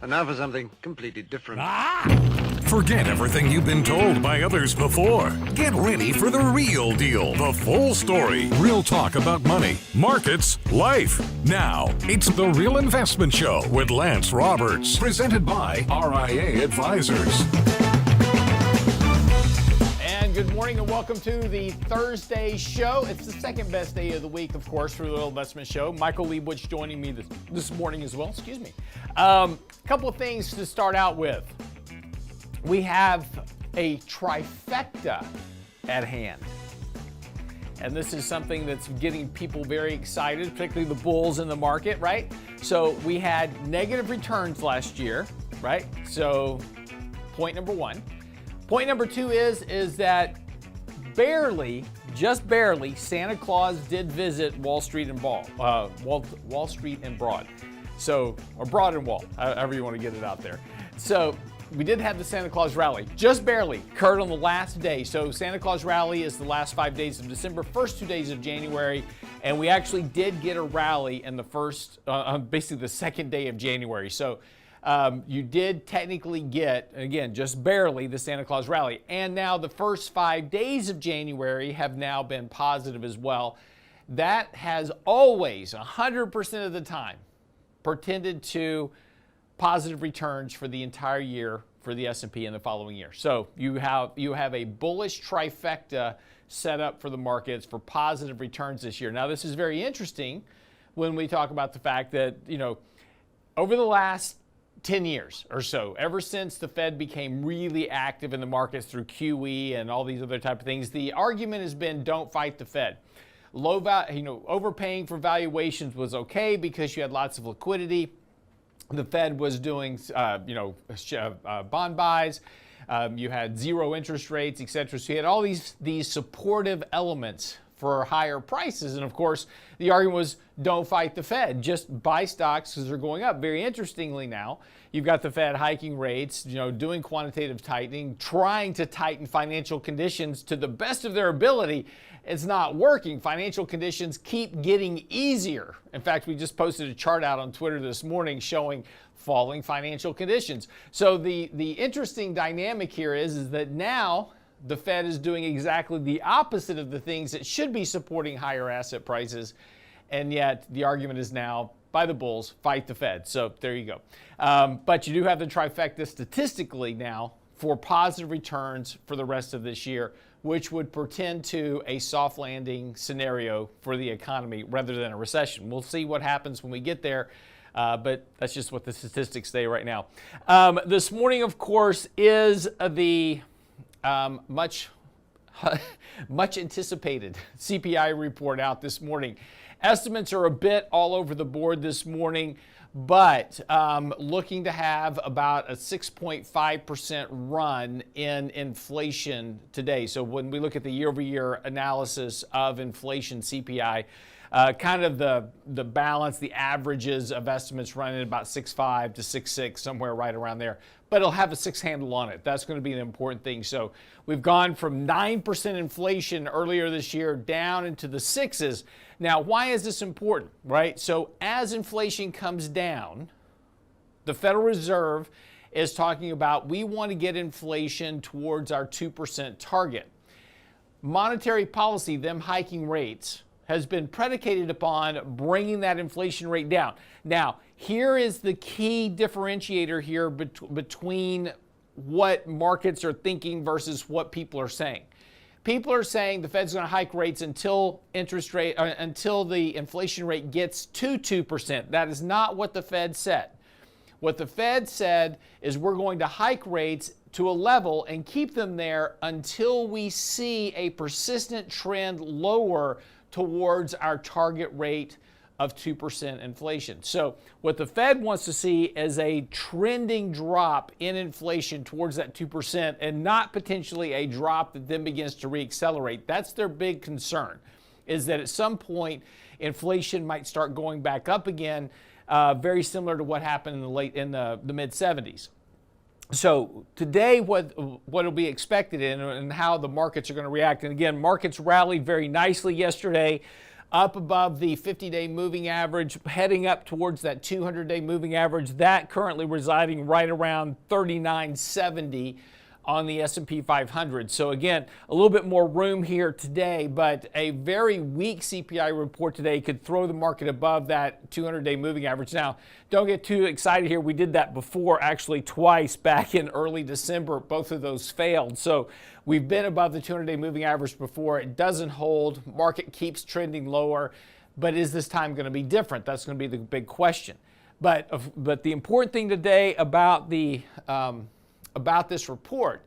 And now for something completely different. Forget everything you've been told by others before. Get ready for the real deal, the full story. Real talk about money, markets, life. Now, it's The Real Investment Show with Lance Roberts, presented by RIA Advisors. And good morning and welcome to the Thursday show. It's the second best day of the week, of course, for the Real Investment Show. Michael Lebowitz joining me this morning as well. Excuse me. Couple of things to start out with. We have a trifecta at hand. And this is something that's getting people very excited, particularly the bulls in the market, right? So we had negative returns last year, right? So point number one. Point number two is that just barely, Santa Claus did visit Wall Street and Wall Street and Broad. So, or Broad and Wall, however you want to get it out there. So we did have the Santa Claus rally, just barely, occurred on the last day. So Santa Claus rally is the last 5 days of December, first 2 days of January, and we actually did get a rally in the first, basically the second day of January. So you did technically get, again, just barely, the Santa Claus rally. And now the first 5 days of January have now been positive as well. That has always, 100% of the time, portended to positive returns for the entire year for the S&P in the following year. So you have a bullish trifecta set up for the markets for positive returns this year. Now this is very interesting when we talk about the fact that, over the last 10 years or so, ever since the Fed became really active in the markets through QE and all these other type of things, the argument has been don't fight the Fed. Overpaying for valuations was okay because you had lots of liquidity. The Fed was doing, bond buys. You had zero interest rates, et cetera. So you had all these supportive elements for higher prices. And of course, the argument was don't fight the Fed, just buy stocks because they're going up. Very interestingly now, you've got the Fed hiking rates, doing quantitative tightening, trying to tighten financial conditions to the best of their ability. It's not working. Financial conditions keep getting easier. In fact, we just posted a chart out on Twitter this morning showing falling financial conditions. So the interesting dynamic here is that now the Fed is doing exactly the opposite of the things that should be supporting higher asset prices. And yet the argument is now, by the bulls, fight the Fed. So there you go. But you do have the trifecta statistically now for positive returns for the rest of this year, which would portend to a soft landing scenario for the economy rather than a recession. We'll see what happens when we get there, but that's just what the statistics say right now. This morning, of course, is the much anticipated CPI report out this morning. Estimates are a bit all over the board this morning, but looking to have about a 6.5% run in inflation today. So when we look at the year-over-year analysis of inflation CPI, kind of the balance, the averages of estimates running at about 6.5 to 6.6, somewhere right around there. But it'll have a 6 handle on it. That's going to be an important thing. So we've gone from 9% inflation earlier this year down into the 6s. Now, why is this important, right? So as inflation comes down, the Federal Reserve is talking about we want to get inflation towards our 2% target. Monetary policy, them hiking rates, has been predicated upon bringing that inflation rate down. Now, here is the key differentiator here between what markets are thinking versus what people are saying. People are saying the Fed's going to hike rates until the inflation rate gets to 2%. That is not what the Fed said. What the Fed said is we're going to hike rates to a level and keep them there until we see a persistent trend lower towards our target rate of 2% inflation. So what the Fed wants to see is a trending drop in inflation towards that 2% and not potentially a drop that then begins to reaccelerate. That's their big concern, is that at some point inflation might start going back up again, very similar to what happened in the mid-70s. So today, what will be expected and how the markets are going to react. And again, markets rallied very nicely yesterday. up above the 50-day moving average, heading up towards that 200-day moving average. That currently residing right around 39.70 on the S&P 500. So again, a little bit more room here today, but a very weak CPI report today could throw the market above that 200-day moving average. Now, don't get too excited here. We did that before, actually twice back in early December. Both of those failed. So we've been above the 200-day moving average before. It doesn't hold. Market keeps trending lower. But is this time going to be different? That's going to be the big question. But the important thing today about this report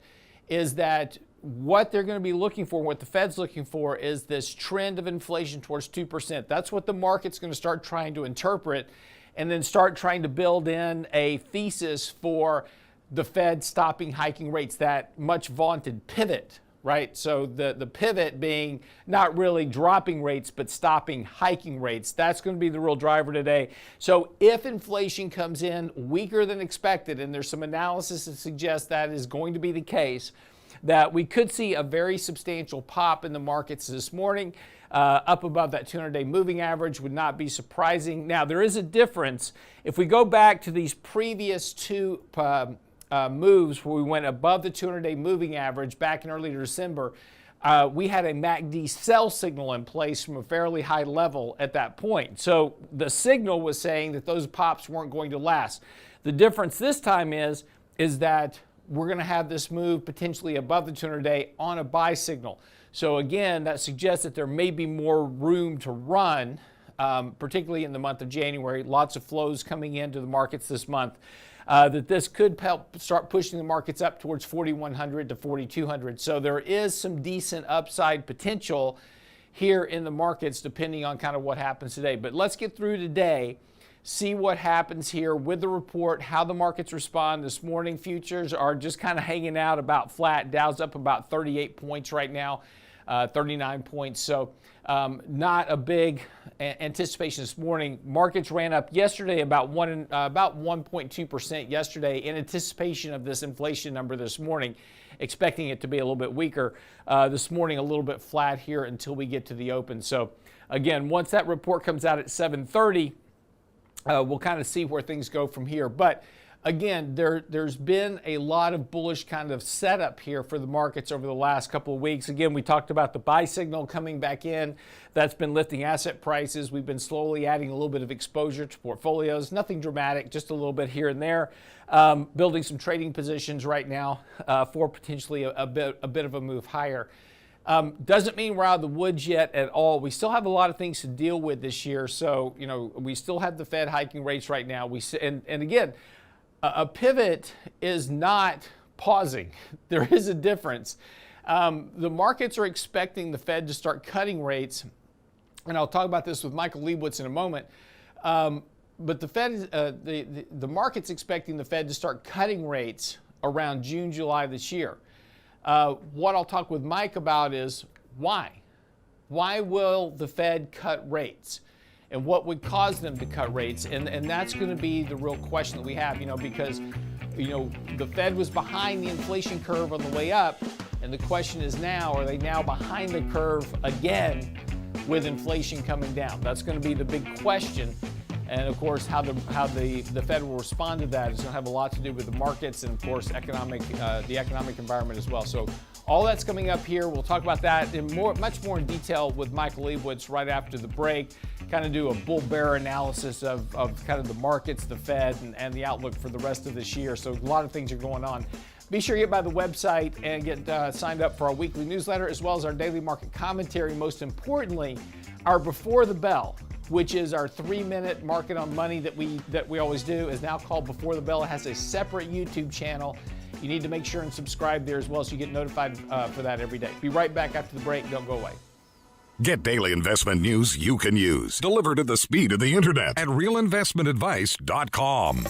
is that what they're going to be looking for, what the Fed's looking for, is this trend of inflation towards 2%. That's what the market's going to start trying to interpret, and then start trying to build in a thesis for the Fed stopping hiking rates, that much vaunted pivot, right? So the pivot being not really dropping rates, but stopping hiking rates. That's going to be the real driver today. So if inflation comes in weaker than expected, and there's some analysis that suggests that is going to be the case, that we could see a very substantial pop in the markets this morning, up above that 200-day moving average. Would not be surprising. Now, there is a difference. If we go back to these previous two moves where we went above the 200-day moving average back in early December, we had a MACD sell signal in place from a fairly high level at that point. So the signal was saying that those pops weren't going to last. The difference this time is that we're going to have this move potentially above the 200-day on a buy signal. So again, that suggests that there may be more room to run, particularly in the month of January. Lots of flows coming into the markets this month. That this could help start pushing the markets up towards 4,100 to 4,200. So there is some decent upside potential here in the markets, depending on kind of what happens today. But let's get through today, see what happens here with the report, how the markets respond. This morning, futures are just kind of hanging out about flat. Dow's up about 38 points right now, 39 points. So not a big anticipation this morning. Markets ran up yesterday about 1.2% yesterday in anticipation of this inflation number this morning, expecting it to be a little bit weaker. This morning, a little bit flat here until we get to the open. So again, once that report comes out at 7:30, we'll kind of see where things go from here. But again, there's been a lot of bullish kind of setup here for the markets over the last couple of weeks. Again, we talked about the buy signal coming back in. That's been lifting asset prices. We've been slowly adding a little bit of exposure to portfolios. Nothing dramatic, just a little bit here and there. Building some trading positions right now for potentially a bit of a move higher. Doesn't mean we're out of the woods yet at all. We still have a lot of things to deal with this year. So, we still have the Fed hiking rates right now. And again, a pivot is not pausing. There is a difference. The markets are expecting the Fed to start cutting rates, and I'll talk about this with Michael Lebowitz in a moment. But the Fed, the market's expecting the Fed to start cutting rates around June, July this year. What I'll talk with Mike about is why. Why will the Fed cut rates? And what would cause them to cut rates? And that's going to be the real question that we have, because, the Fed was behind the inflation curve on the way up. And the question is now, are they now behind the curve again with inflation coming down? That's going to be the big question. And of course, how the Fed will respond to that is going to have a lot to do with the markets and, of course, the economic environment as well. So all that's coming up here. We'll talk about that in much more in detail with Michael Lebowitz right after the break. Kind of do a bull-bear analysis of kind of the markets, the Fed, and the outlook for the rest of this year. So a lot of things are going on. Be sure to get by the website and get signed up for our weekly newsletter, as well as our daily market commentary. Most importantly, our Before the Bell, which is our 3-minute market on money that we always do, is now called Before the Bell. It has a separate YouTube channel. You need to make sure and subscribe there as well so you get notified for that every day. Be right back after the break. Don't go away. Get daily investment news you can use, delivered at the speed of the internet at realinvestmentadvice.com.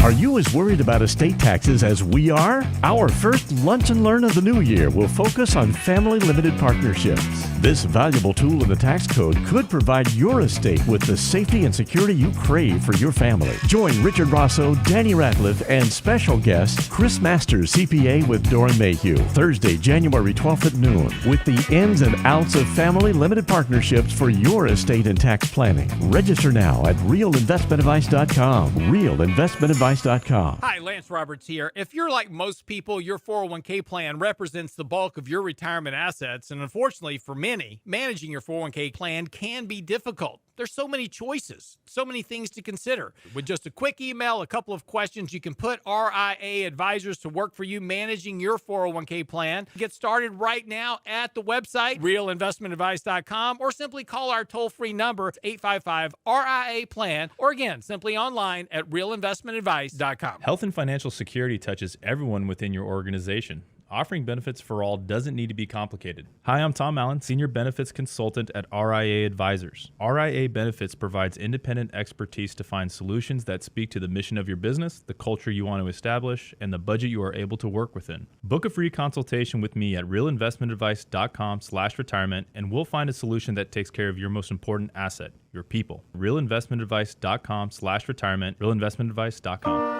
Are you as worried about estate taxes as we are? Our first Lunch and Learn of the new year will focus on family limited partnerships. This valuable tool in the tax code could provide your estate with the safety and security you crave for your family. Join Richard Rosso, Danny Ratliff, and special guest Chris Masters, CPA with Doran Mayhew, Thursday, January 12th at noon, with the ins and outs of family limited partnerships for your estate and tax planning. Register now at realinvestmentadvice.com. Realinvestmentadvice.com. Hi, Lance Roberts here. If you're like most people, your 401k plan represents the bulk of your retirement assets, and unfortunately for many, managing your 401k plan can be difficult. There's so many choices, so many things to consider. With just a quick email, a couple of questions, you can put RIA advisors to work for you managing your 401k plan. Get started right now at the website, realinvestmentadvice.com, or simply call our toll-free number, 855-RIA-PLAN, or again, simply online at realinvestmentadvice.com. Health and financial security touches everyone within your organization. Offering benefits for all doesn't need to be complicated. Hi, I'm Tom Allen, Senior Benefits Consultant at RIA Advisors. RIA Benefits provides independent expertise to find solutions that speak to the mission of your business, the culture you want to establish, and the budget you are able to work within. Book a free consultation with me at realinvestmentadvice.com/retirement, and we'll find a solution that takes care of your most important asset, your people. realinvestmentadvice.com/retirement, realinvestmentadvice.com.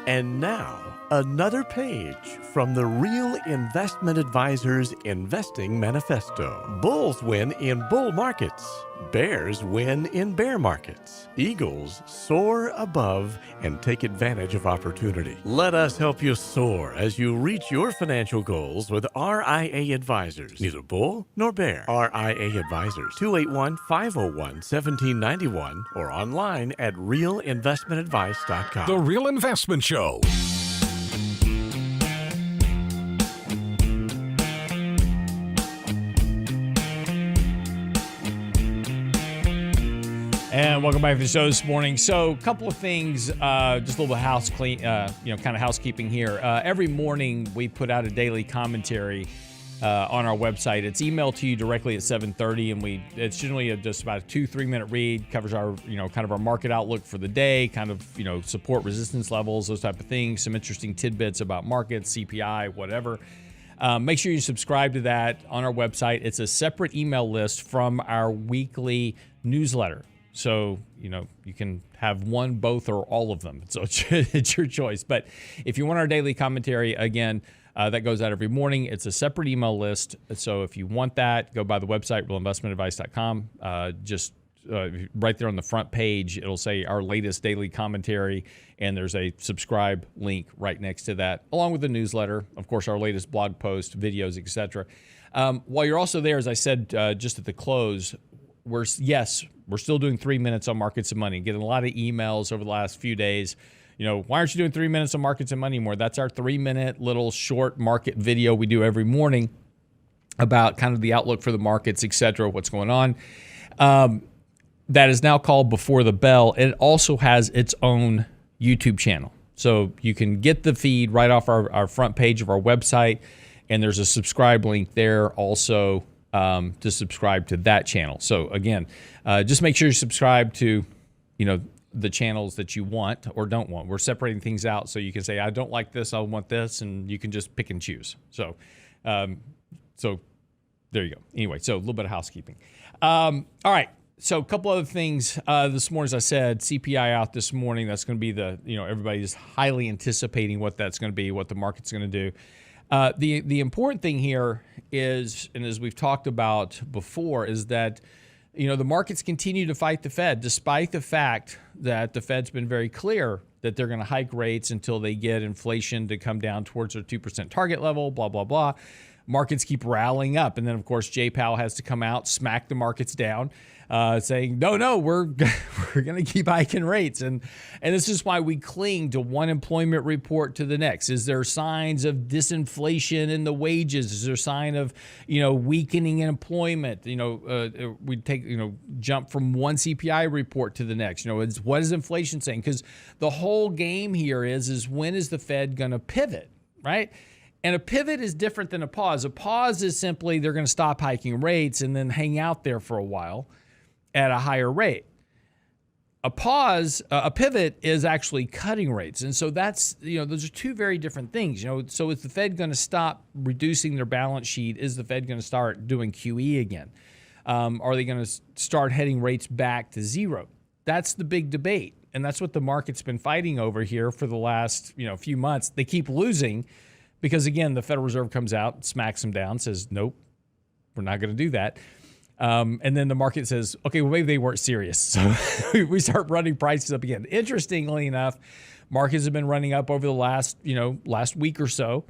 And now, another page from the Real Investment Advisors Investing Manifesto. Bulls win in bull markets. Bears win in bear markets. Eagles soar above and take advantage of opportunity. Let us help you soar as you reach your financial goals with RIA Advisors. Neither bull nor bear. RIA Advisors, 281-501-1791 or online at realinvestmentadvice.com. The Real Investment Show. And welcome back to the show this morning. So, a couple of things, just a little bit kind of housekeeping here. Every morning we put out a daily commentary on our website. It's emailed to you directly at 7:30, and it's generally just about a 2-3 minute read. Covers our, kind of our market outlook for the day, kind of, support resistance levels, those type of things. Some interesting tidbits about markets, CPI, whatever. Make sure you subscribe to that on our website. It's a separate email list from our weekly newsletter. So, you can have one, both, or all of them. So it's your choice. But if you want our daily commentary, again, that goes out every morning. It's a separate email list. So if you want that, go by the website, realinvestmentadvice.com. Right there on the front page, it'll say our latest daily commentary, and there's a subscribe link right next to that, along with the newsletter, of course, our latest blog post, videos, etc. While you're also there, as I said just at the close, we're still doing 3 minutes on markets and money. Getting a lot of emails over the last few days. Why aren't you doing 3 minutes on markets and money anymore? That's our 3-minute little short market video we do every morning about kind of the outlook for the markets, etc., what's going on. That is now called Before the Bell. It also has its own YouTube channel. So you can get the feed right off our front page of our website, and there's a subscribe link there also to subscribe to that channel. So again, just make sure you subscribe to, the channels that you want or don't want. We're separating things out so you can say, I don't like this, I want this, and you can just pick and choose. So there you go. Anyway, so a little bit of housekeeping. All right. So a couple other things this morning, as I said, CPI out this morning. That's going to be everybody's highly anticipating what that's going to be, what the market's going to do. The important thing here is, and as we've talked about before, is that the markets continue to fight the Fed, despite the fact that the Fed's been very clear that they're going to hike rates until they get inflation to come down towards their 2% target level, blah, blah, blah. Markets keep rallying up. And then, of course, Jay Powell has to come out, smack the markets down, saying, no, we're going to keep hiking rates. And this is why we cling to one employment report to the next. Is there signs of disinflation in the wages? Is there a sign of, weakening in employment? We take, jump from one CPI report to the next. What is inflation saying? Because the whole game here is when is the Fed going to pivot, right? And a pivot is different than a pause. A pause is simply they're going to stop hiking rates and then hang out there for a while at a higher rate. A pause, a pivot is actually cutting rates. And so that's, those are two very different things. So is the Fed going to stop reducing their balance sheet? Is the Fed going to start doing QE again? Are they going to start heading rates back to zero? That's the big debate. And that's what the market's been fighting over here for the last, few months. They keep losing because, again, the Federal Reserve comes out, smacks them down, says, nope, we're not going to do that. And then the market says, okay, well, maybe they weren't serious. So we start running prices up again. Interestingly enough, markets have been running up over the last week or so.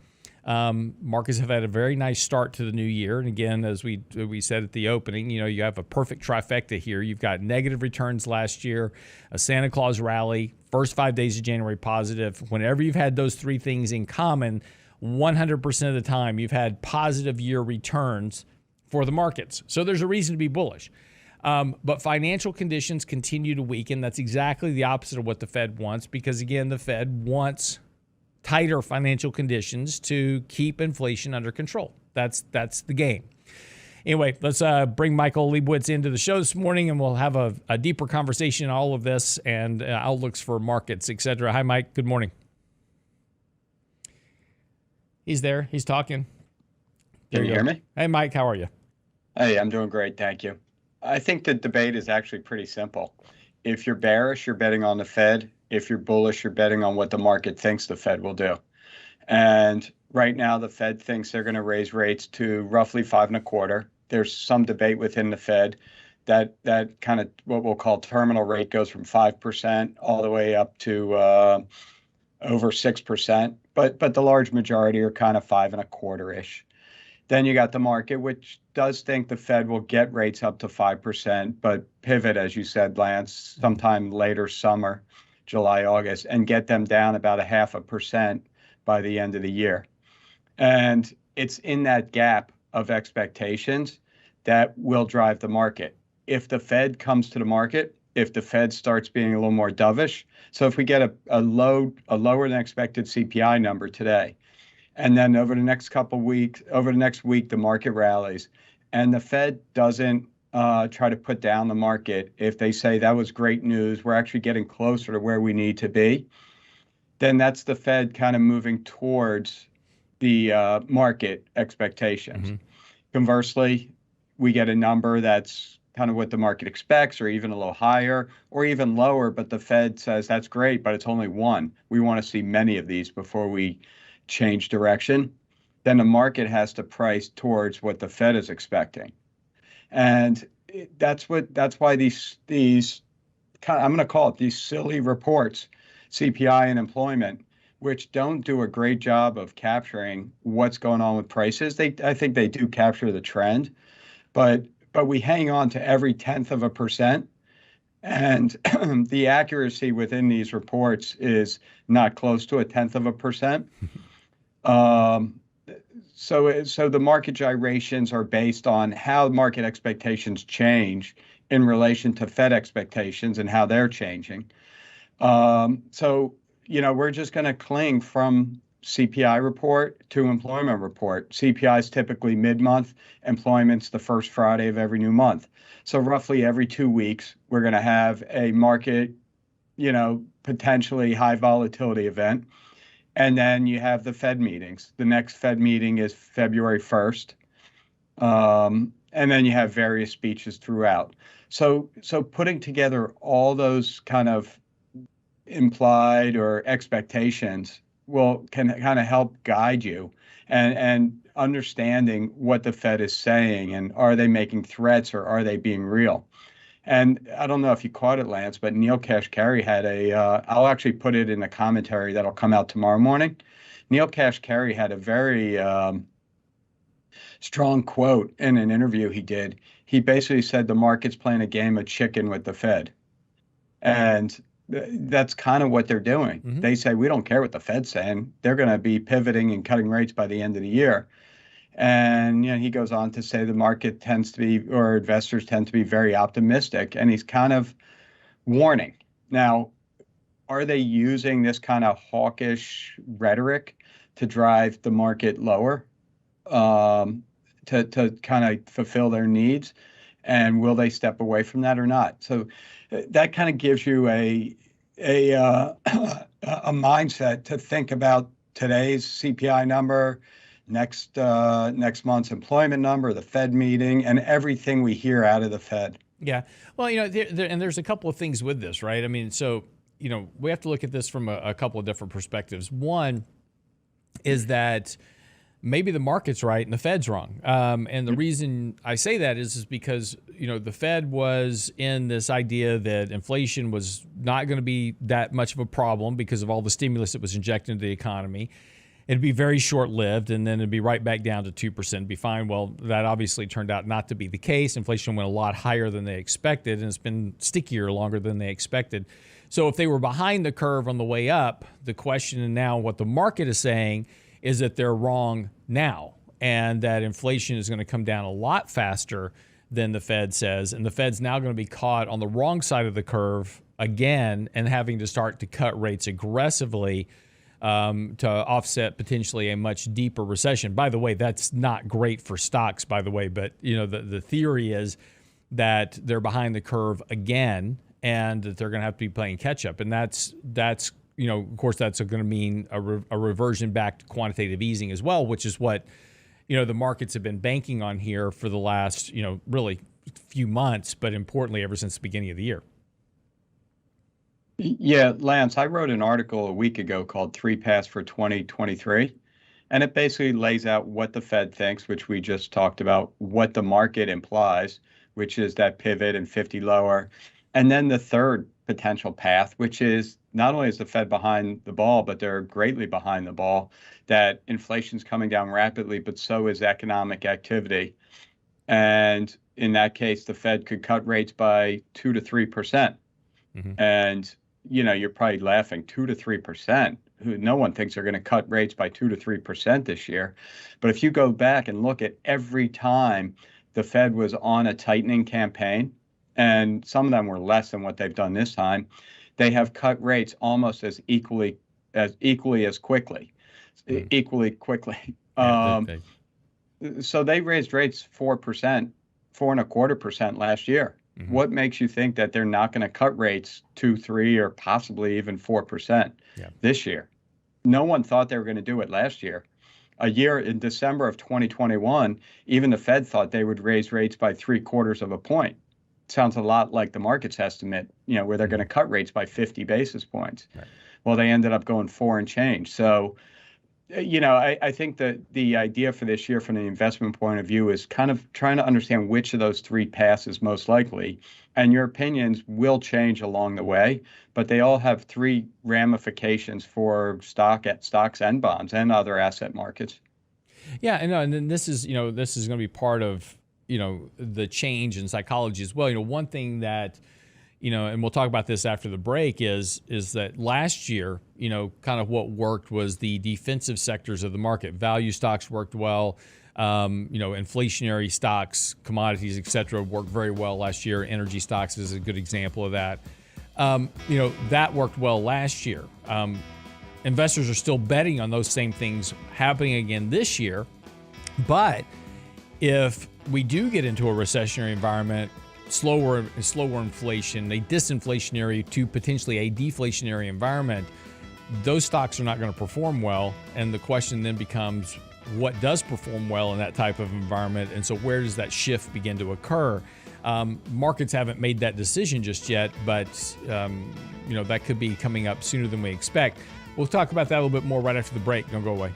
Markets have had a very nice start to the new year. And again, as we said at the opening, you have a perfect trifecta here. You've got negative returns last year, a Santa Claus rally, first 5 days of January positive. Whenever you've had those three things in common, 100% of the time you've had positive year returns for the markets. So there's a reason to be bullish. But financial conditions continue to weaken. That's exactly the opposite of what the Fed wants because, again, the Fed wants tighter financial conditions to keep inflation under control. That's the game. Anyway, let's bring Michael Lebowitz into the show this morning, and we'll have a deeper conversation on all of this and outlooks for markets, et cetera. Hi, Mike. Good morning. He's there. He's talking. Can you hear me? Hey, Mike. How are you? Hey, I'm doing great. Thank you. I think the debate is actually pretty simple. If you're bearish, you're betting on the Fed. If you're bullish, you're betting on what the market thinks the Fed will do. And right now, the Fed thinks they're going to raise rates to roughly 5.25. There's some debate within the Fed that kind of what we'll call terminal rate goes from 5% all the way up to over 6%. But the large majority are kind of 5.25-ish. Then you got the market, which does think the Fed will get rates up to 5%, but pivot, as you said, Lance, sometime later summer, July, August, and get them down about 0.5% by the end of the year. And it's in that gap of expectations that will drive the market. If the Fed comes to the market, if the Fed starts being a little more dovish, so if we get a lower than expected CPI number today, and then over the next week, the market rallies, and the Fed doesn't try to put down the market. If they say that was great news, we're actually getting closer to where we need to be, then that's the Fed kind of moving towards the market expectations. Mm-hmm. Conversely, we get a number that's kind of what the market expects, or even a little higher, or even lower, but the Fed says that's great, but it's only one. We want to see many of these before we change direction. Then the market has to price towards what the Fed is expecting. And that's why these kind of, I'm going to call it these silly reports, CPI and employment, which don't do a great job of capturing what's going on with prices. I think they do capture the trend, but we hang on to every 1/10%. And the accuracy within these reports is not close to 1/10%. So the market gyrations are based on how market expectations change in relation to Fed expectations and how they're changing. So we're just going to cling from CPI report to employment report. CPI is typically mid-month. Employment's the first Friday of every new month. So roughly every 2 weeks, we're going to have a market, potentially high volatility event. And then you have the Fed meetings. The next Fed meeting is February 1st. And then you have various speeches throughout. So putting together all those kind of implied or expectations can kind of help guide you and understanding what the Fed is saying, and are they making threats or are they being real? And I don't know if you caught it, Lance, but Neil Kashkari had I'll actually put it in the commentary that'll come out tomorrow morning. Neil Kashkari had a very strong quote in an interview he did. He basically said the market's playing a game of chicken with the Fed. And that's kind of what they're doing. Mm-hmm. They say, we don't care what the Fed's saying. They're going to be pivoting and cutting rates by the end of the year. And he goes on to say the market tends to be, or investors tend to be very optimistic, and he's kind of warning. Now, are they using this kind of hawkish rhetoric to drive the market lower, to kind of fulfill their needs? And will they step away from that or not? So that kind of gives you a mindset to think about today's CPI number, next month's employment number, the Fed meeting, and everything we hear out of the Fed. Yeah. Well, and there's a couple of things with this, right? I mean, so, we have to look at this from a couple of different perspectives. One is that maybe the market's right and the Fed's wrong. And the reason I say that is because, the Fed was in this idea that inflation was not going to be that much of a problem because of all the stimulus that was injected into the economy. It'd be very short-lived, and then it'd be right back down to 2%. It'd be fine. Well, that obviously turned out not to be the case. Inflation went a lot higher than they expected, and it's been stickier longer than they expected. So if they were behind the curve on the way up, the question, and now what the market is saying is that they're wrong now, and that inflation is going to come down a lot faster than the Fed says, and the Fed's now going to be caught on the wrong side of the curve again and having to start to cut rates aggressively to offset potentially a much deeper recession. By the way, that's not great for stocks, by the way, but the theory is that they're behind the curve again and that they're going to have to be playing catch up, and that's of course, that's going to mean a reversion back to quantitative easing as well, which is what, the markets have been banking on here for the last, really few months, but importantly, ever since the beginning of the year. Yeah, Lance, I wrote an article a week ago called 3 Paths for 2023, and it basically lays out what the Fed thinks, which we just talked about, what the market implies, which is that pivot and 50 lower, and then the third potential path, which is not only is the Fed behind the ball, but they're greatly behind the ball, that inflation's coming down rapidly, but so is economic activity. And in that case, the Fed could cut rates by 2 to 3%. And, you're probably laughing, 2 to 3%. No one thinks they're going to cut rates by 2 to 3% this year. But if you go back and look at every time the Fed was on a tightening campaign, and some of them were less than what they've done this time, they have cut rates almost as equally quickly. So they raised rates 4%, 4.25% last year. What makes you think that they're not going to cut rates 2, 3, or possibly even 4% this year? No one thought they were going to do it last year. A year in December of 2021, even the Fed thought they would raise rates by 0.75 of a point. Sounds a lot like the market's estimate, where they're going to cut rates by 50 basis points. Right. Well, they ended up going 4 and change. So, I think that the idea for this year from the investment point of view is kind of trying to understand which of those 3 paths is most likely. And your opinions will change along the way, but they all have 3 ramifications for stocks and bonds and other asset markets. Yeah, and then this is going to be part of the change in psychology as well. One thing that, and we'll talk about this after the break, is that last year, kind of what worked was the defensive sectors of the market. Value stocks worked well. Inflationary stocks, commodities, et cetera, worked very well last year. Energy stocks is a good example of that. That worked well last year. Investors are still betting on those same things happening again this year. But if we do get into a recessionary environment, slower inflation, a disinflationary to potentially a deflationary environment, those stocks are not going to perform well. And the question then becomes, what does perform well in that type of environment? And so where does that shift begin to occur? Markets haven't made that decision just yet, but that could be coming up sooner than we expect. We'll talk about that a little bit more right after the break. Don't go away.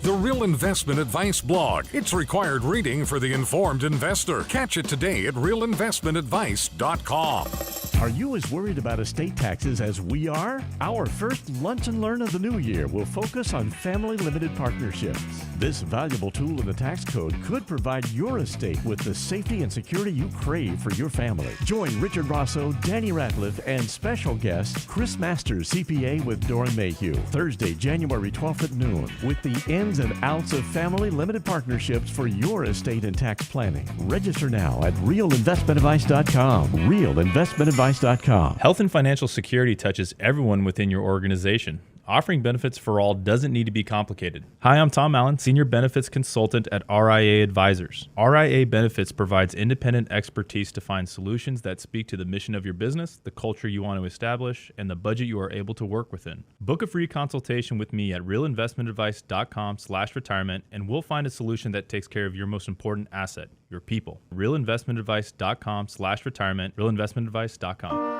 The Real Investment Advice blog. It's required reading for the informed investor. Catch it today at realinvestmentadvice.com. Are you as worried about estate taxes as we are? Our first Lunch and Learn of the new year will focus on family limited partnerships. This valuable tool in the tax code could provide your estate with the safety and security you crave for your family. Join Richard Rosso, Danny Ratliff, and special guest Chris Masters, CPA with Doran Mayhew, Thursday, January 12th at noon, with the ins and outs of family limited partnerships for your estate and tax planning. Register now at realinvestmentadvice.com. realinvestmentadvice.com. Health and financial security touches everyone within your organization. Offering benefits for all doesn't need to be complicated. Hi, I'm Tom Allen, Senior Benefits Consultant at RIA Advisors. RIA Benefits provides independent expertise to find solutions that speak to the mission of your business, the culture you want to establish, and the budget you are able to work within. Book a free consultation with me at realinvestmentadvice.com/retirement, and we'll find a solution that takes care of your most important asset, your people. realinvestmentadvice.com/retirement, realinvestmentadvice.com.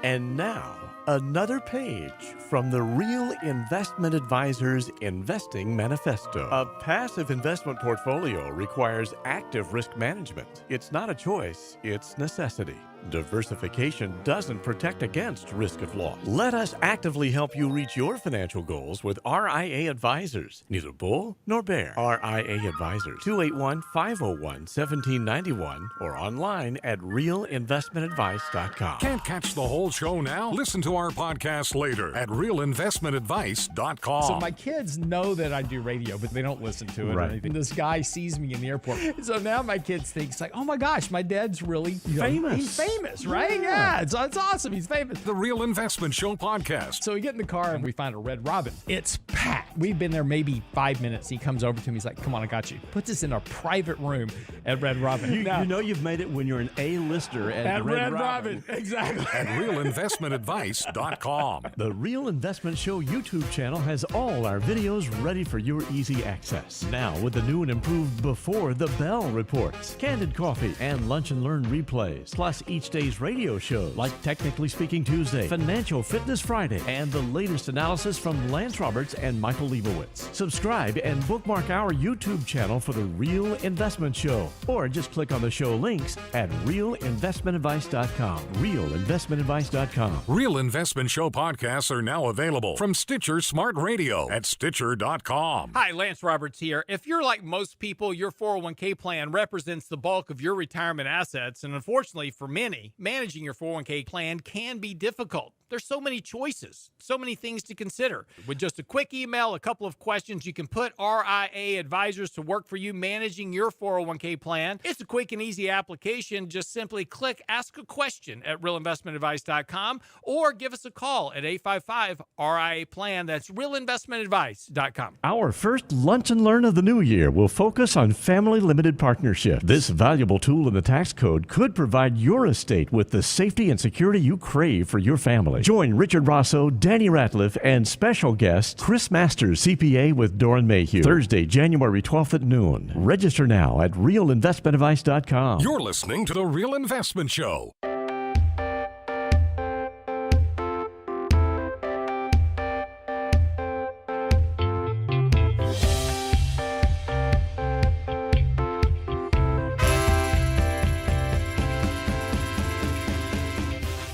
And now, another page from the Real Investment Advisors Investing Manifesto. A passive investment portfolio requires active risk management. It's not a choice, it's necessity. Diversification doesn't protect against risk of loss. Let us actively help you reach your financial goals with RIA Advisors. Neither bull nor bear. RIA Advisors, 281-501-1791 or online at realinvestmentadvice.com. Can't catch the whole show now? Listen to our podcast later at realinvestmentadvice.com. So my kids know that I do radio, but they don't listen to it or anything. This guy sees me in the airport. So now my kids think, it's like, oh my gosh, my dad's really famous. He's famous, right? Yeah, it's awesome. He's famous. The Real Investment Show podcast. So we get in the car and we find a Red Robin. It's packed. We've been there maybe 5 minutes. He comes over to me. He's like, come on, I got you. Puts us in a private room at Red Robin. You know you've made it when you're an A-lister at Red Robin. Exactly. At realinvestmentadvice.com. The Real Investment Show YouTube channel has all our videos ready for your easy access. Now with the new and improved Before the Bell reports, Candid Coffee, and Lunch and Learn replays, plus each day's radio shows like Technically Speaking Tuesday, Financial Fitness Friday, and the latest analysis from Lance Roberts and Michael Lebowitz. Subscribe and bookmark our YouTube channel for the Real Investment Show, or just click on the show links at realinvestmentadvice.com. realinvestmentadvice.com. Real Investment Show podcasts are now available from Stitcher Smart Radio at Stitcher.com. Hi, Lance Roberts here. If you're like most people, your 401k plan represents the bulk of your retirement assets, and unfortunately for many, managing your 401k plan can be difficult. There's so many choices, so many things to consider. With just a quick email, a couple of questions, you can put RIA Advisors to work for you managing your 401k plan. It's a quick and easy application. Just simply click Ask a Question at realinvestmentadvice.com or give us a call at 855-RIA-PLAN. That's realinvestmentadvice.com. Our first Lunch and Learn of the new year will focus on family limited partnerships. This valuable tool in the tax code could provide your estate with the safety and security you crave for your family. Join Richard Rosso, Danny Ratliff, and special guest Chris Masters, CPA with Doran Mayhew, Thursday, January 12th at noon. Register now at realinvestmentadvice.com. You're listening to The Real Investment Show.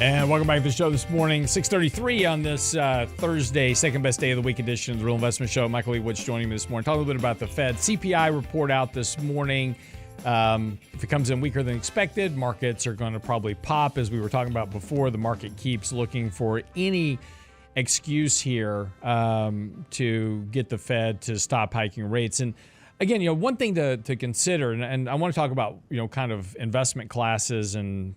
And welcome back to the show this morning, 6:33 on this Thursday, second best day of the week edition of the Real Investment Show. Michael Lebowitz joining me this morning. Talk a little bit about the Fed. CPI report out this morning. If it comes in weaker than expected, markets are going to probably pop. As we were talking about before, the market keeps looking for any excuse here to get the Fed to stop hiking rates. And again, one thing to consider, and I want to talk about, kind of investment classes and,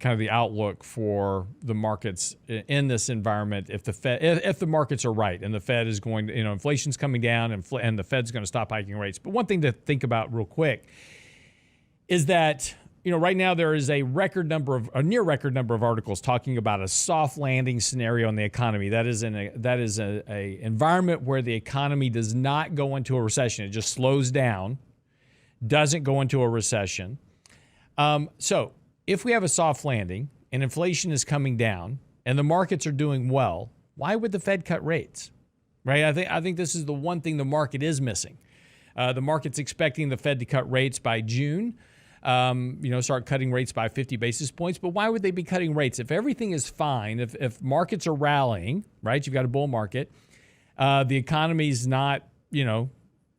kind of the outlook for the markets in this environment. If the markets are right and the Fed is going to, inflation's coming down and the Fed's going to stop hiking rates. But one thing to think about real quick is that, right now there is a near record number of articles talking about a soft landing scenario in the economy. That is a environment where the economy does not go into a recession. It just slows down, doesn't go into a recession. So if we have a soft landing and inflation is coming down and the markets are doing well, why would the Fed cut rates? Right? I think this is the one thing the market is missing. The market's expecting the Fed to cut rates by June. start cutting rates by 50 basis points. But why would they be cutting rates? If everything is fine, if markets are rallying, right, you've got a bull market, the economy's not,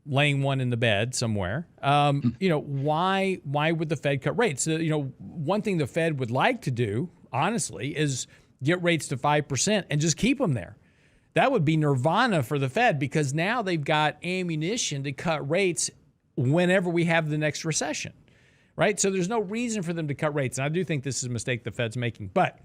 laying one in the bed somewhere, why would the Fed cut rates? One thing the Fed would like to do, honestly, is get rates to 5% and just keep them there. That would be nirvana for the Fed, because now they've got ammunition to cut rates whenever we have the next recession, right? So there's no reason for them to cut rates. And I do think this is a mistake the Fed's making. But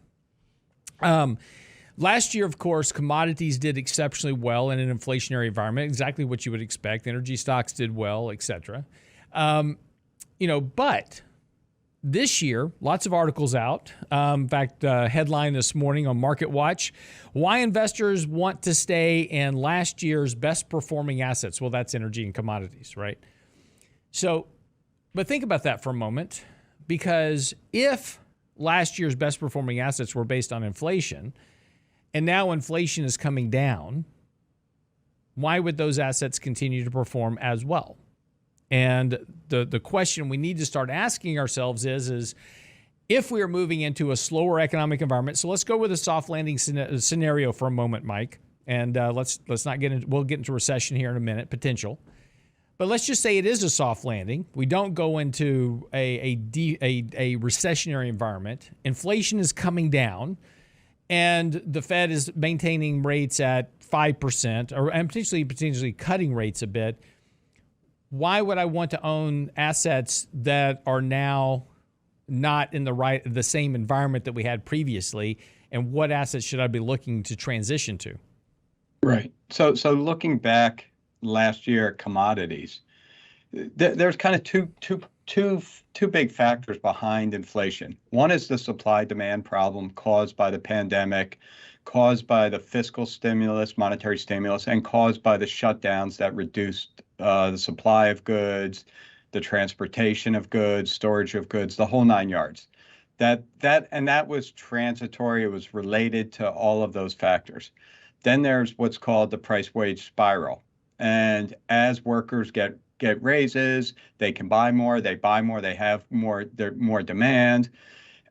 last year, of course, commodities did exceptionally well in an inflationary environment, exactly what you would expect. Energy stocks did well, et cetera. But this year, lots of articles out. In fact, headline this morning on Market Watch, why investors want to stay in last year's best performing assets. Well, that's energy and commodities, right? So, but think about that for a moment, because if last year's best performing assets were based on inflation, and now inflation is coming down, why would those assets continue to perform as well? And the question we need to start asking ourselves is if we are moving into a slower economic environment. So let's go with a soft landing scenario for a moment, Mike. And let's not get into, we'll get into recession here in a minute, potential. But let's just say it is a soft landing. We don't go into a recessionary environment. Inflation is coming down, and the Fed is maintaining rates at 5%, and potentially cutting rates a bit. Why would I want to own assets that are now not in the same environment that we had previously? And what assets should I be looking to transition to? Right. So looking back last year at commodities, there's kind of two big factors behind inflation. One is the supply-demand problem caused by the pandemic, caused by the fiscal stimulus, monetary stimulus, and caused by the shutdowns that reduced the supply of goods, the transportation of goods, storage of goods, the whole nine yards. That was transitory. It was related to all of those factors. Then there's what's called the price wage spiral. And as workers get raises, they can buy more, they have more demand,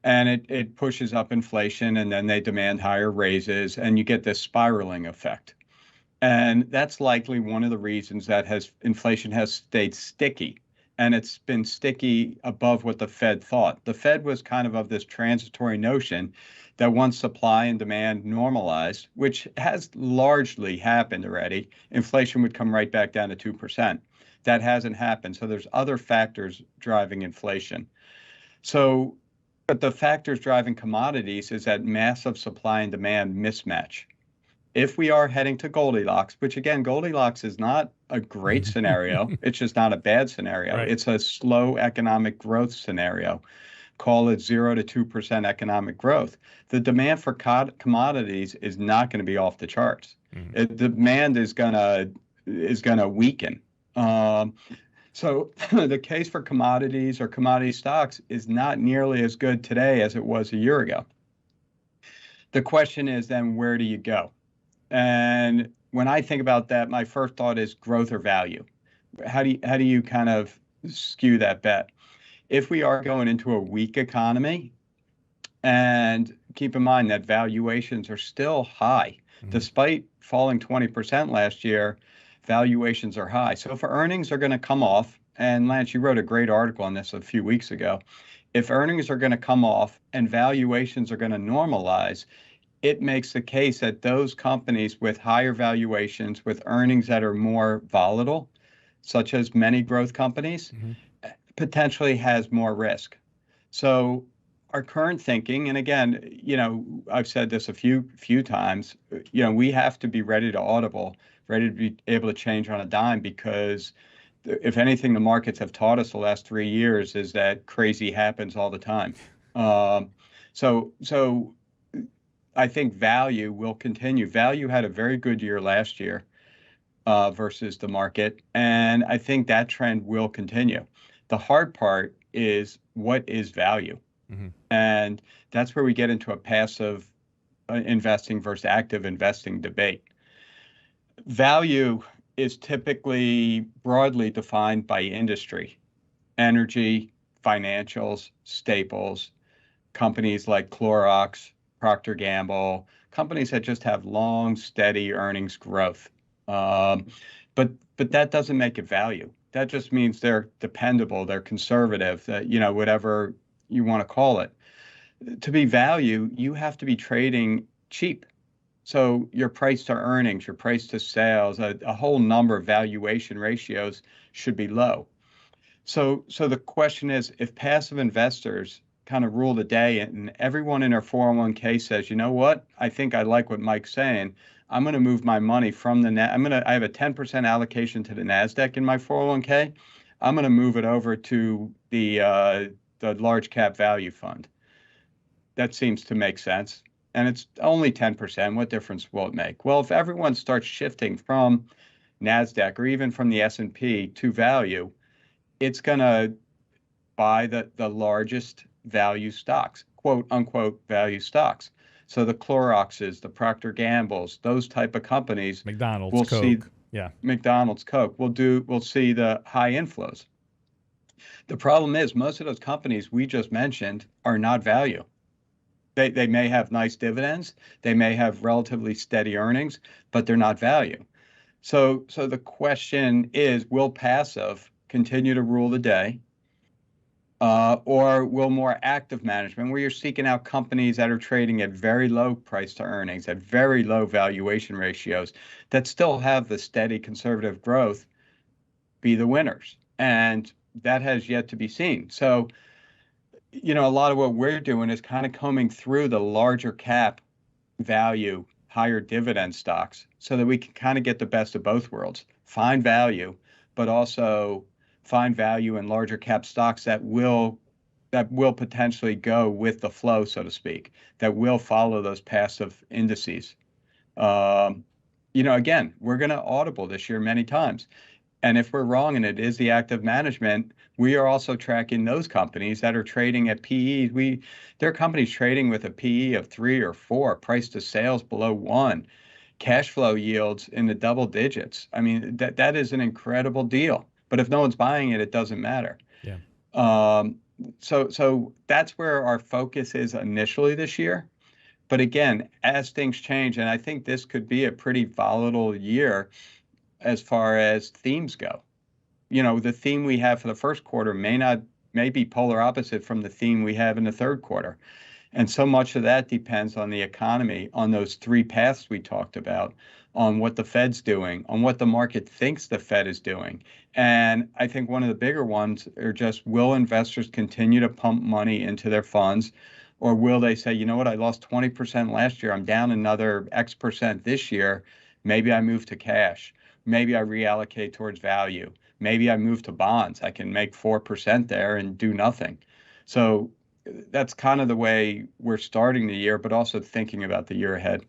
and it pushes up inflation, and then they demand higher raises, and you get this spiraling effect. And that's likely one of the reasons that inflation has stayed sticky, and it's been sticky above what the Fed thought. The Fed was kind of this transitory notion that once supply and demand normalized, which has largely happened already, inflation would come right back down to 2%. That hasn't happened. So there's other factors driving inflation. But the factors driving commodities is that massive supply and demand mismatch. If we are heading to Goldilocks, which again, Goldilocks is not a great scenario, it's just not a bad scenario. Right. It's a slow economic growth scenario. Call it 0 to 2% economic growth. The demand for commodities is not going to be off the charts. Mm-hmm. Demand is going to weaken. So the case for commodities or commodity stocks is not nearly as good today as it was a year ago. The question is then, where do you go? And when I think about that, my first thought is growth or value. How do you kind of skew that bet? If we are going into a weak economy, and keep in mind that valuations are still high, despite falling 20% last year, valuations are high. So if earnings are going to come off, and Lance, you wrote a great article on this a few weeks ago, if earnings are going to come off and valuations are going to normalize, it makes the case that those companies with higher valuations, with earnings that are more volatile, such as many growth companies, potentially has more risk. So our current thinking, and again, I've said this a few times, we have to be ready to audible, ready to be able to change on a dime, because if anything, the markets have taught us the last 3 years is that crazy happens all the time. So I think value will continue. Value had a very good year last year versus the market, and I think that trend will continue. The hard part is, what is value? Mm-hmm. And that's where we get into a passive investing versus active investing debate. Value is typically broadly defined by industry: energy, financials, staples, companies like Clorox, Procter & Gamble, companies that just have long, steady earnings growth. But that doesn't make it value. That just means they're dependable, they're conservative, whatever you want to call it. To be value, you have to be trading cheap. So your price to earnings, your price to sales, a whole number of valuation ratios should be low. So the question is, if passive investors kind of rule the day and everyone in their 401k says, you know what, I think I like what Mike's saying, I'm going to move my money from I have a 10% allocation to the NASDAQ in my 401k. I'm going to move it over to the large cap value fund. That seems to make sense. And it's only 10%. What difference will it make? Well, if everyone starts shifting from NASDAQ or even from the S&P to value, it's going to buy the largest value stocks, quote unquote value stocks. So the Cloroxes, the Procter & Gambles, those type of companies, McDonald's, Coke. McDonald's, Coke, we'll see the high inflows. The problem is most of those companies we just mentioned are not value. They may have nice dividends, they may have relatively steady earnings, but they're not value. So the question is, will passive continue to rule the day? Or will more active management, where you're seeking out companies that are trading at very low price to earnings, at very low valuation ratios, that still have the steady conservative growth, be the winners? And that has yet to be seen. So, a lot of what we're doing is kind of combing through the larger cap value, higher dividend stocks so that we can kind of get the best of both worlds, find value, but also find value in larger cap stocks that will potentially go with the flow, so to speak, that will follow those passive indices. Again, we're going to audible this year many times. And if we're wrong and it is the active management, we are also tracking those companies that are trading at PEs. There are companies trading with a PE of 3 or 4, price to sales below 1, cash flow yields in the double digits. I mean, that is an incredible deal. But if no one's buying it, it doesn't matter. Yeah. So that's where our focus is initially this year. But again, as things change, and I think this could be a pretty volatile year as far as themes go. The theme we have for the first quarter may be polar opposite from the theme we have in the third quarter. And so much of that depends on the economy, on those 3 paths we talked about, on what the Fed's doing, on what the market thinks the Fed is doing. And I think one of the bigger ones are just, will investors continue to pump money into their funds? Or will they say, you know what, I lost 20% last year, I'm down another X percent this year, maybe I move to cash, maybe I reallocate towards value, maybe I move to bonds, I can make 4% there and do nothing. So that's kind of the way we're starting the year, but also thinking about the year ahead.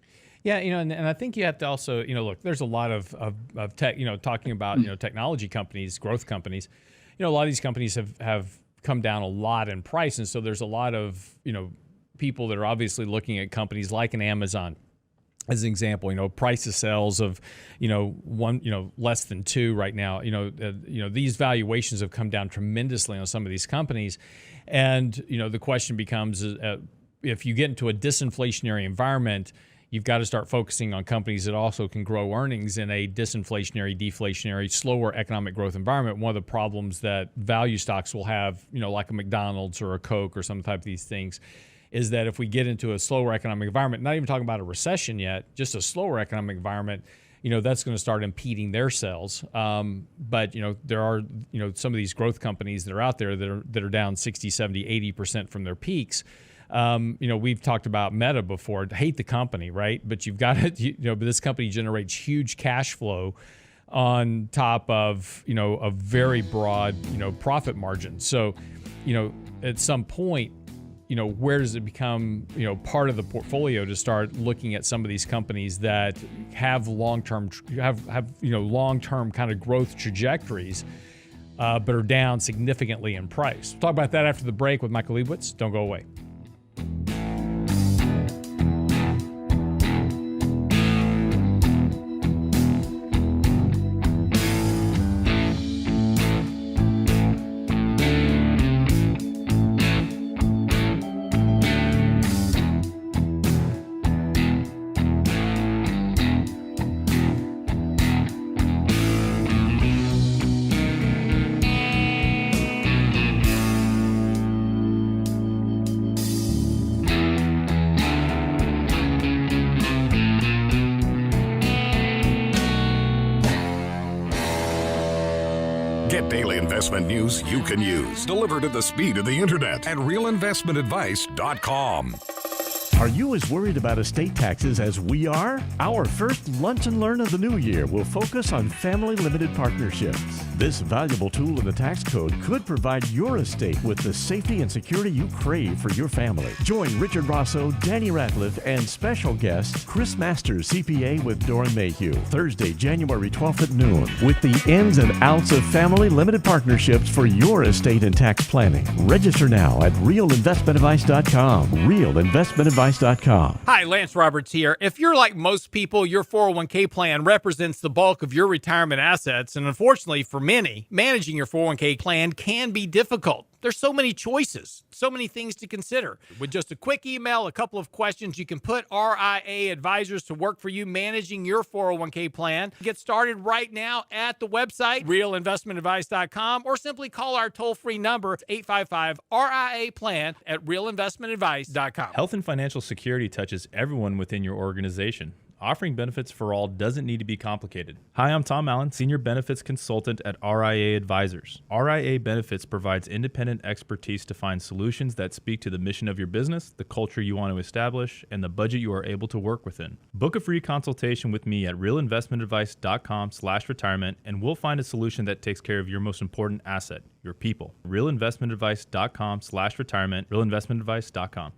Yeah, and I think you have to also, look, there's a lot of tech, talking about, technology companies, growth companies. A lot of these companies have come down a lot in price. And so there's a lot of, people that are obviously looking at companies like an Amazon as an example, price to sales of, 1, less than 2 right now. These valuations have come down tremendously on some of these companies. And, the question becomes, if you get into a disinflationary environment, you've got to start focusing on companies that also can grow earnings in a disinflationary, deflationary, slower economic growth environment. One of the problems that value stocks will have, like a McDonald's or a Coke or some type of these things, is that if we get into a slower economic environment, not even talking about a recession yet, just a slower economic environment, that's going to start impeding their sales. But, there are, some of these growth companies that are out there that are down 60, 70, 80% from their peaks. We've talked about Meta before. Hate the company, right? But you've got to, but this company generates huge cash flow on top of, a very broad, profit margin. So, at some point, where does it become, part of the portfolio to start looking at some of these companies that have long-term, long-term kind of growth trajectories, but are down significantly in price? We'll talk about that after the break with Michael Lebowitz. Don't go away. investment news you can use, delivered at the speed of the internet at realinvestmentadvice.com. Are you as worried about estate taxes as we are? Our first Lunch and Learn of the new year will focus on family limited partnerships. This valuable tool in the tax code could provide your estate with the safety and security you crave for your family. Join Richard Rosso, Danny Ratliff, and special guest Chris Masters, CPA with Doran Mayhew, Thursday, January 12th at noon, with the ins and outs of family limited partnerships for your estate and tax planning. Register now at realinvestmentadvice.com. realinvestmentadvice.com. Hi, Lance Roberts here. If you're like most people, your 401k plan represents the bulk of your retirement assets, and unfortunately for many, managing your 401k plan can be difficult. There's so many choices, so many things to consider. With just a quick email, a couple of questions, you can put RIA advisors to work for you managing your 401k plan. Get started right now at the website, realinvestmentadvice.com, or simply call our toll-free number, 855-RIA-PLAN at realinvestmentadvice.com. Health and financial security touches everyone within your organization. Offering benefits for all doesn't need to be complicated. Hi, I'm Tom Allen, Senior Benefits Consultant at RIA Advisors. RIA Benefits provides independent expertise to find solutions that speak to the mission of your business, the culture you want to establish, and the budget you are able to work within. Book a free consultation with me at realinvestmentadvice.com/retirement, and we'll find a solution that takes care of your most important asset, your people. realinvestmentadvice.com/retirement, realinvestmentadvice.com.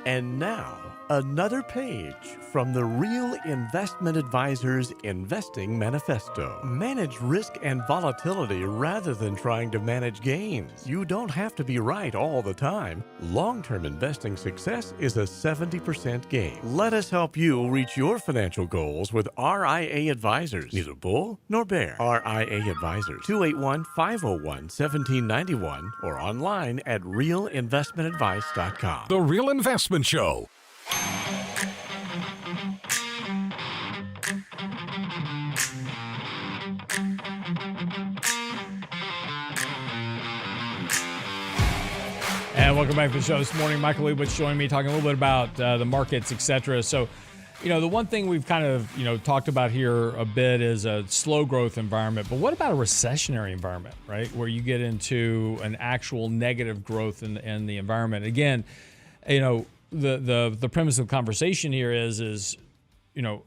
And now, another page from the Real Investment Advisors Investing Manifesto. Manage risk and volatility rather than trying to manage gains. You don't have to be right all the time. Long-term investing success is a 70% gain. Let us help you reach your financial goals with RIA Advisors. Neither bull nor bear. RIA Advisors, 281-501-1791 or online at realinvestmentadvice.com. The Real Investment Show. And welcome back to the show this morning. Michael Lebowitz joining me, talking a little bit about the markets, etc. So, the one thing we've kind of, talked about here a bit is a slow growth environment. But what about a recessionary environment, right? Where you get into an actual negative growth in the environment. Again, the premise of the conversation here is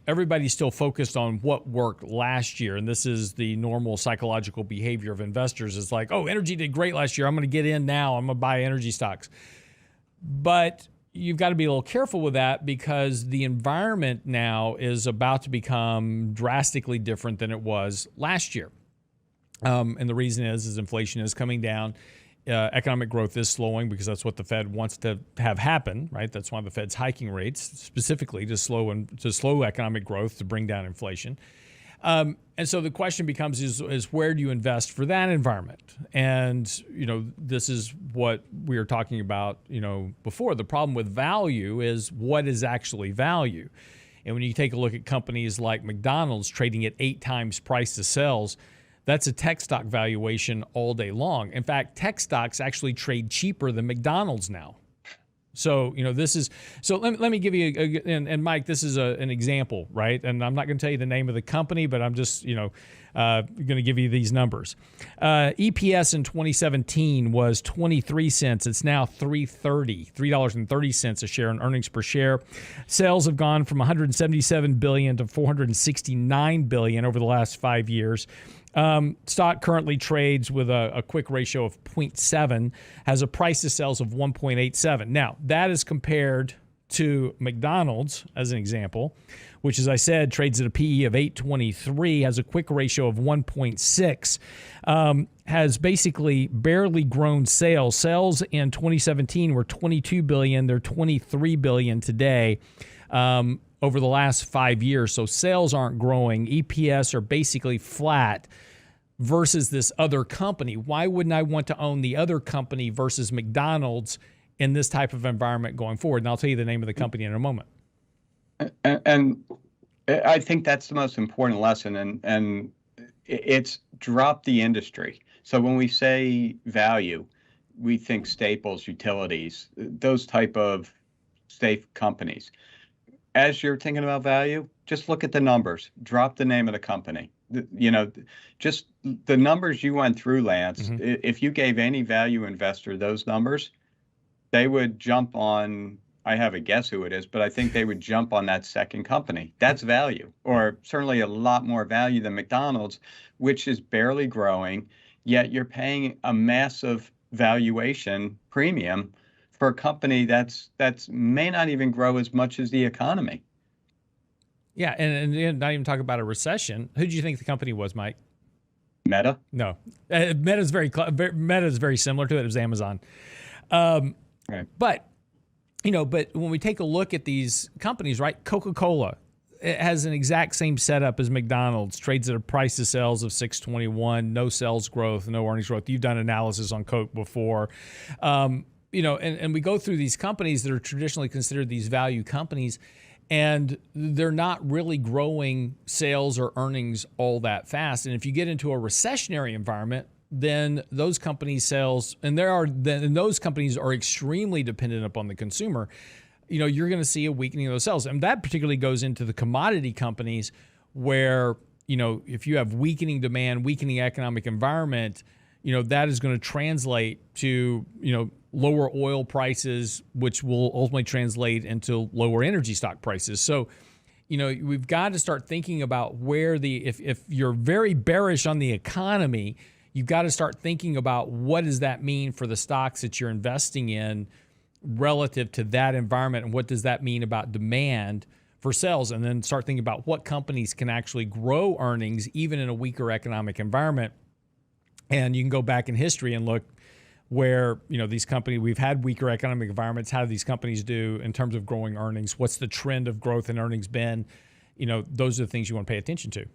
everybody's still focused on what worked last year. And this is the normal psychological behavior of investors. It's like, oh, energy did great last year. I'm going to get in now. I'm going to buy energy stocks. But you've got to be a little careful with that because the environment now is about to become drastically different than it was last year. And the reason is inflation is coming down. Economic growth is slowing because that's what the Fed wants to have happen, right? That's why the Fed's hiking rates specifically to slow economic growth to bring down inflation. And so the question becomes is where do you invest for that environment? And, this is what we were talking about, before. The problem with value is what is actually value. And when you take a look at companies like McDonald's trading at 8 times price to sales, that's a tech stock valuation all day long. In fact, tech stocks actually trade cheaper than McDonald's now. So, this is, so let me give you, and Mike, this is an example, right? And I'm not going to tell you the name of the company, but I'm just, going to give you these numbers. EPS in 2017 was 23 cents. It's now $3.30 a share in earnings per share. Sales have gone from 177 billion to 469 billion over the last 5 years. Stock currently trades with a quick ratio of 0.7, has a price to sales of 1.87. Now, that is compared to McDonald's, as an example, which, as I said, trades at a PE of 8.23, has a quick ratio of 1.6, has basically barely grown sales. Sales in 2017 were 22 billion. They're 23 billion today. Over the last 5 years. So sales aren't growing. EPS are basically flat versus this other company. Why wouldn't I want to own the other company versus McDonald's in this type of environment going forward? And I'll tell you the name of the company in a moment. And I think that's the most important lesson. And it's drop the industry. So when we say value, we think staples, utilities, those type of safe companies. As you're thinking about value, just look at the numbers. Drop the name of the company. just the numbers you went through, Lance, if you gave any value investor those numbers, they would jump on, I have a guess who it is, but I think they would jump on that second company. That's value, or certainly a lot more value than McDonald's, which is barely growing, yet you're paying a massive valuation premium for a company that's may not even grow as much as the economy. Yeah, and not even talk about a recession. Who do you think the company was, Mike? Meta? No, Meta's very similar to it. It was Amazon. Right. But when we take a look at these companies, right? Coca-Cola, it has an exact same setup as McDonald's. Trades at a price to sales of 621, no sales growth, no earnings growth. You've done analysis on Coke before. And we go through these companies that are traditionally considered these value companies, and they're not really growing sales or earnings all that fast. And if you get into a recessionary environment, then those companies' sales, and those companies are extremely dependent upon the consumer, you're going to see a weakening of those sales. And that particularly goes into the commodity companies where, if you have weakening demand, weakening economic environment, that is going to translate to, lower oil prices, which will ultimately translate into lower energy stock prices. So, we've got to start thinking about where if you're very bearish on the economy, you've got to start thinking about what does that mean for the stocks that you're investing in relative to that environment, and what does that mean about demand for sales, and then start thinking about what companies can actually grow earnings even in a weaker economic environment. And you can go back in history and look where, these companies, we've had weaker economic environments. How do these companies do in terms of growing earnings? What's the trend of growth in earnings been? Those are the things you want to pay attention to.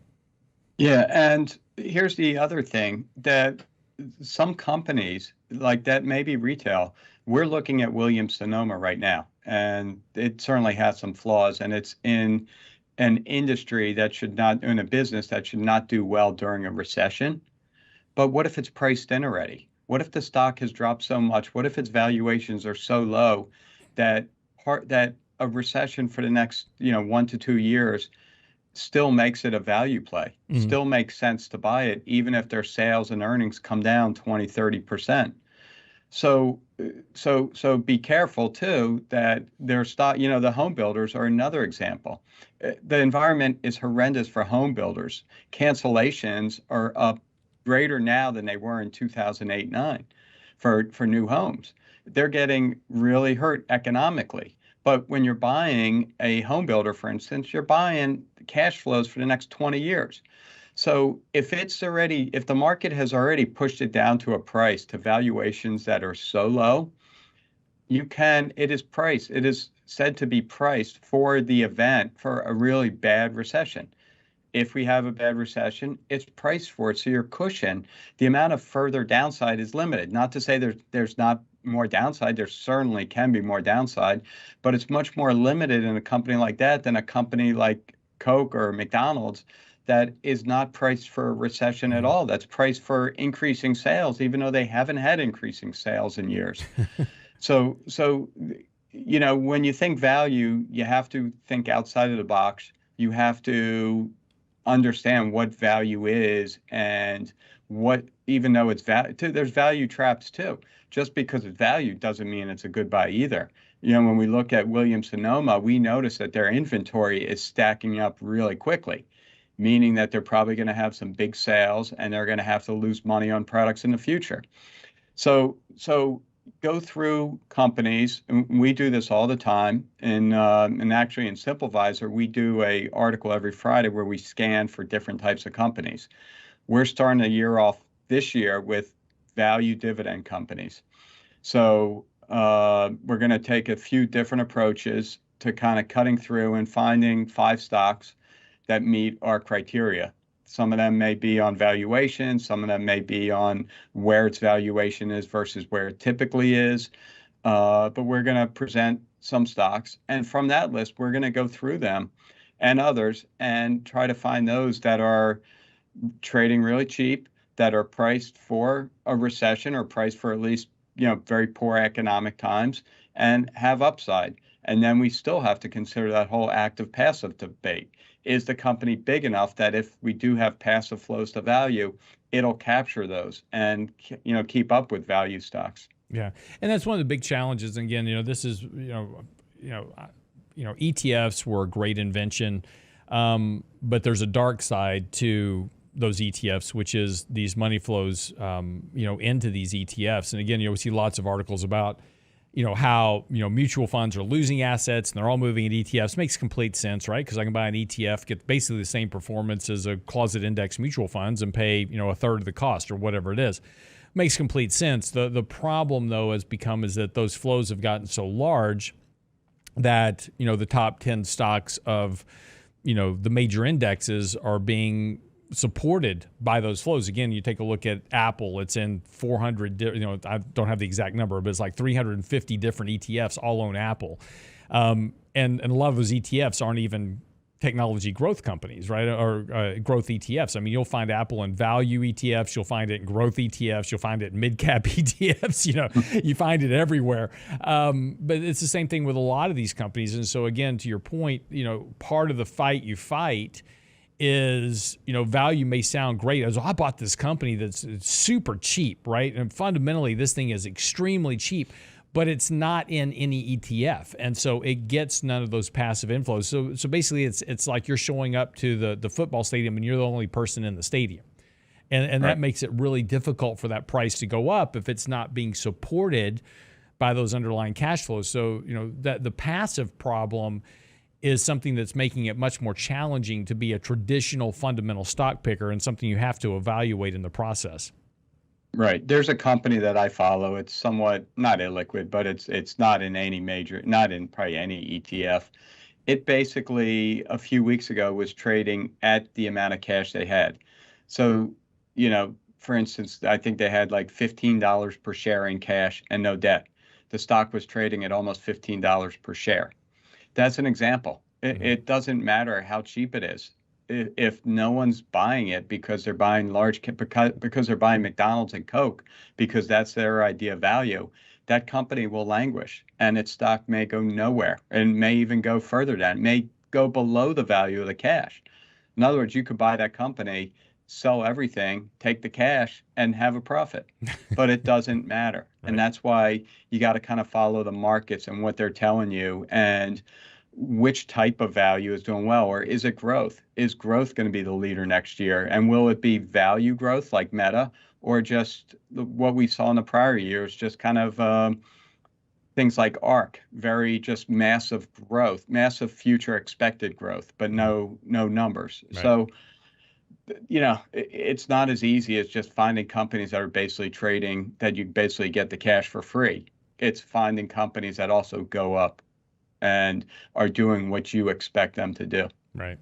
Yeah, and here's the other thing, that some companies like that, maybe retail, we're looking at Williams-Sonoma right now, and it certainly has some flaws, and it's in an industry that should not, in a business that should not do well during a recession. But what if it's priced in already? What if the stock has dropped so much? What if its valuations are so low that a recession for the next 1 to 2 years still makes it a value play, still makes sense to buy it, even if their sales and earnings come down 20, 30%. So be careful too that their stock, the home builders are another example. The environment is horrendous for home builders. Cancellations are up greater now than they were in 2008-9 for new homes. They're getting really hurt economically. But when you're buying a home builder, for instance, you're buying cash flows for the next 20 years. So if the market has already pushed it down to a price, to valuations that are so low, it is said to be priced for the event, for a really bad recession. If we have a bad recession, it's priced for it. So your cushion, the amount of further downside is limited. Not to say there's not more downside. There certainly can be more downside, but it's much more limited in a company like that than a company like Coke or McDonald's that is not priced for a recession at all. That's priced for increasing sales, even though they haven't had increasing sales in years. So when you think value, you have to think outside of the box. You have to understand what value is, and even though it's value, there's value traps too. Just because it's value doesn't mean it's a good buy either. When we look at Williams-Sonoma, we notice that their inventory is stacking up really quickly, meaning that they're probably going to have some big sales and they're going to have to lose money on products in the future. So go through companies, and we do this all the time. And actually in SimpleVisor, we do an article every Friday where we scan for different types of companies. We're starting the year off this year with value dividend companies. So we're going to take a few different approaches to kind of cutting through and finding 5 stocks that meet our criteria. Some of them may be on valuation, some of them may be on where its valuation is versus where it typically is. But we're going to present some stocks, and from that list, we're going to go through them and others and try to find those that are trading really cheap, that are priced for a recession or priced for at least very poor economic times, and have upside. And then we still have to consider that whole active passive debate. is the company big enough that if we do have passive flows to value, it'll capture those and, keep up with value stocks. Yeah, and that's one of the big challenges. And again, this is ETFs were a great invention, but there's a dark side to those ETFs, which is these money flows, into these ETFs. And again, we see lots of articles about, how, mutual funds are losing assets and they're all moving in ETFs. Makes complete sense, right? Because I can buy an ETF, get basically the same performance as a closet index mutual funds and pay, a third of the cost or whatever it is. Makes complete sense. The problem, though, is that those flows have gotten so large that, the top 10 stocks of, the major indexes are being supported by those flows. Again, you take a look at Apple, it's in 400, I don't have the exact number, but it's like 350 different ETFs all own Apple. And a lot of those ETFs aren't even technology growth companies, right? Or growth ETFs. I mean, you'll find Apple in value ETFs, you'll find it in growth ETFs, you'll find it in mid-cap ETFs, you find it everywhere. But it's the same thing with a lot of these companies. And so again, to your point, part of the fight you fight is, value may sound great. As I bought this company that's super cheap, right? And fundamentally, this thing is extremely cheap, but it's not in any ETF. And so it gets none of those passive inflows. So basically, it's like you're showing up to the football stadium and you're the only person in the stadium. And that makes it really difficult for that price to go up if it's not being supported by those underlying cash flows. So, that the passive problem is something that's making it much more challenging to be a traditional fundamental stock picker and something you have to evaluate in the process. Right. There's a company that I follow. It's somewhat not illiquid, but it's not in not in probably any ETF. It basically a few weeks ago was trading at the amount of cash they had. So, for instance, I think they had like $15 per share in cash and no debt. The stock was trading at almost $15 per share. That's an example. It doesn't matter how cheap it is. If no one's buying it because they're buying because they're buying McDonald's and Coke because that's their idea of value, that company will languish and its stock may go nowhere and may even go further down. It may go below the value of the cash. In other words, you could buy that company, sell everything, take the cash, and have a profit. But it doesn't matter. Right. And that's why you got to kind of follow the markets and what they're telling you and which type of value is doing well, or is it growth? Is growth going to be the leader next year? And will it be value growth like Meta, or just what we saw in the prior years, just kind of things like ARK, very just massive growth, massive future expected growth, but no numbers. Right. So, it's not as easy as just finding companies that are basically trading, that you basically get the cash for free. It's finding companies that also go up and are doing what you expect them to do. Right.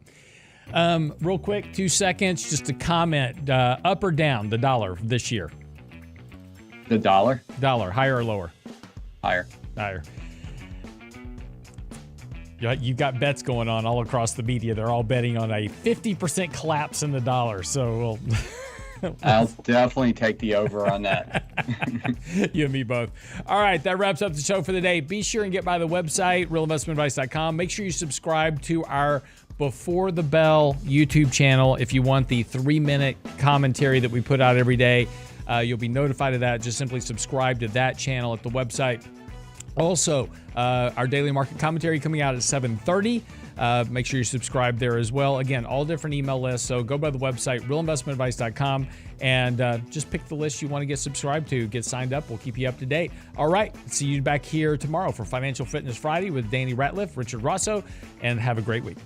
Real quick, 2 seconds, just a comment, up or down the dollar this year? The dollar? Dollar, higher or lower? Higher. Higher. You've got bets going on all across the media. They're all betting on a 50% collapse in the dollar. So I'll definitely take the over on that. You and me both. All right, that wraps up the show for the day. Be sure and get by the website, realinvestmentadvice.com. Make sure you subscribe to our Before the Bell YouTube channel if you want the 3-minute commentary that we put out every day. You'll be notified of that. Just simply subscribe to that channel at the website. Also, our daily market commentary coming out at 7:30. Make sure you subscribe there as well. Again, all different email lists. So go by the website, realinvestmentadvice.com, and just pick the list you want to get subscribed to. Get signed up. We'll keep you up to date. All right. See you back here tomorrow for Financial Fitness Friday with Danny Ratliff, Richard Rosso, and have a great week.